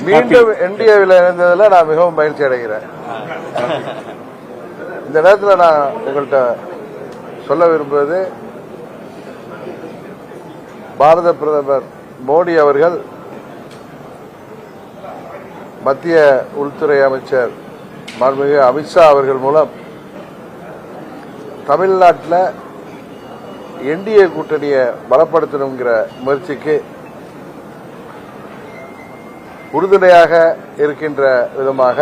மீண்டும் என்டிஏவில் இணைந்ததில் நான் மிகவும் மகிழ்ச்சி அடைகிறேன். இந்த நேரத்தில் நான் உங்கள்கிட்ட சொல்ல விரும்புவது, பாரத பிரதமர் மோடி அவர்கள் மத்திய உள்துறை அமைச்சர் மாண்புமிகு அமித்ஷா அவர்கள் மூலம் தமிழ்நாட்டில் என்டிஏ கூட்டணியை பலப்படுத்தணுங்கிற முயற்சிக்கு உறுதுணையாக இருக்கின்ற விதமாக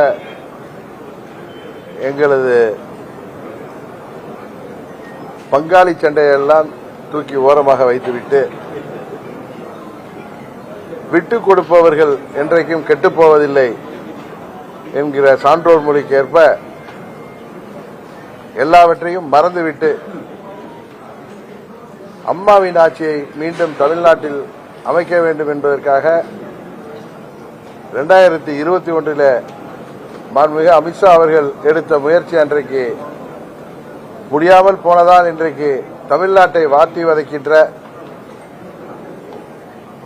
எங்களது பங்காளி சண்டையெல்லாம் தூக்கி ஓரமாக வைத்துவிட்டு விட்டுக் கொடுப்பவர்கள் என்றைக்கும் கெட்டுப்போவதில்லை என்கிற சான்றோர் மொழிக்கு ஏற்ப எல்லாவற்றையும் மறந்துவிட்டு அம்மாவின் ஆட்சியை மீண்டும் தமிழ்நாட்டில் அமைக்க வேண்டும் என்பதற்காக 2021 மாண்புமிகு அமித்ஷா அவர்கள் எடுத்த முயற்சி அன்றைக்கு முடியாமல் போனதால் இன்றைக்கு தமிழ்நாட்டை வாட்டி வதைக்கின்ற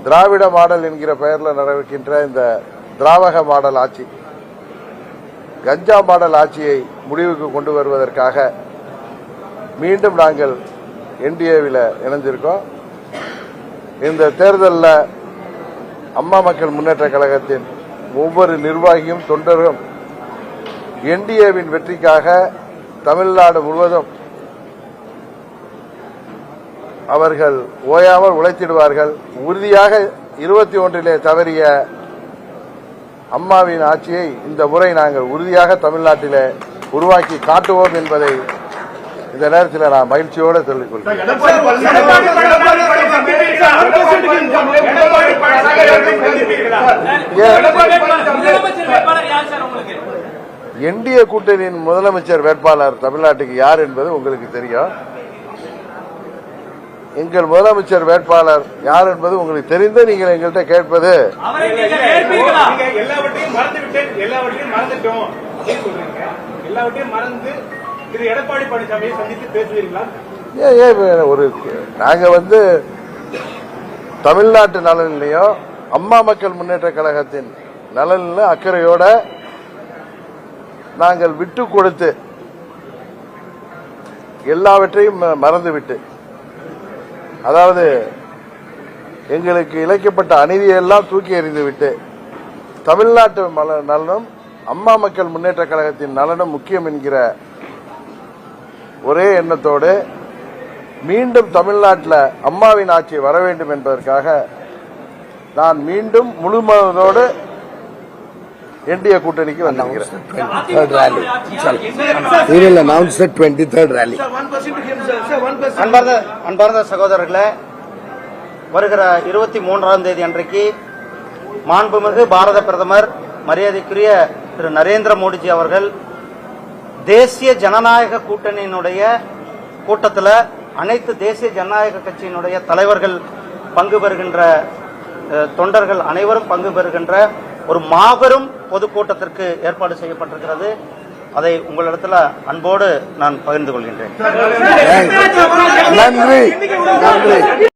திராவிட மாடல் என்கிற பெயரில் நடக்கின்ற இந்த திராவக மாடல் ஆட்சி, கஞ்சா மாடல் ஆட்சியை முடிவுக்கு கொண்டு வருவதற்காக மீண்டும் நாங்கள் என்டிஏவில் இணைந்திருக்கோம். இந்த தேர்தலில் அம்மா மக்கள் முன்னேற்ற கழகத்தின் ஒவ்வொரு நிர்வாகியும் தொண்டரும் என்டிஏவின் வெற்றிக்காக தமிழ்நாடு முழுவதும் அவர்கள் ஓயாமல் உழைத்திடுவார்கள். உறுதியாக 21 தவறிய அம்மாவின் ஆட்சியை இந்த முறை நாங்கள் உறுதியாக தமிழ்நாட்டிலே உருவாக்கி காட்டுவோம் என்பதை இந்த நேரத்தில் நான் மகிழ்ச்சியோடு சொல்லிக் கொள்கிறேன். என்டிஏ கூட்டணியின் முதலமைச்சர் வேட்பாளர் தமிழ்நாட்டுக்கு யார் என்பது உங்களுக்கு தெரியும். எங்கள் முதலமைச்சர் வேட்பாளர் யார் என்பது உங்களுக்கு தெரிந்து நீங்கள் எங்கள்கிட்ட கேட்பது ஒரு நாங்க தமிழ்நாட்டு நலனிலையும் அம்மா மக்கள் முன்னேற்ற கழகத்தின் நலனில அக்கறையோட நாங்கள் விட்டு கொடுத்து எல்லாவற்றையும் மறந்துவிட்டு, அதாவது எங்களுக்கு இழைக்கப்பட்ட அநீதியெல்லாம் தூக்கி எறிந்துவிட்டு தமிழ்நாட்டு நலனும் அம்மா மக்கள் முன்னேற்ற கழகத்தின் நலனும் முக்கியம் என்கிற ஒரே எண்ணத்தோடு மீண்டும் தமிழ்நாட்டில் அம்மாவின் ஆட்சி வர வேண்டும் என்பதற்காக நான் மீண்டும் முழு மனதோடு என்டிஏ கூட்டணிக்கு வந்திருக்கிறேன். அன்பார்ந்த சகோதரர்களே, வருகிற 23ஆம் தேதி அன்றைக்கு மாண்புமிகு பாரத பிரதமர் மரியாதைக்குரிய திரு நரேந்திர மோடிஜி அவர்கள் தேசிய ஜனநாயக கூட்டணியினுடைய கூட்டத்தில் அனைத்து தேசிய ஜனநாயக கட்சியினுடைய தலைவர்கள் பங்கு பெறுகின்ற, தொண்டர்கள் அனைவரும் பங்கு பெறுகின்ற ஒரு மாபெரும் பொதுக்கூட்டத்திற்கு ஏற்பாடு செய்யப்பட்டிருக்கிறது. அதை உங்களிடத்தில் அன்போடு நான் பகிர்ந்து கொள்கின்றேன். நன்றி.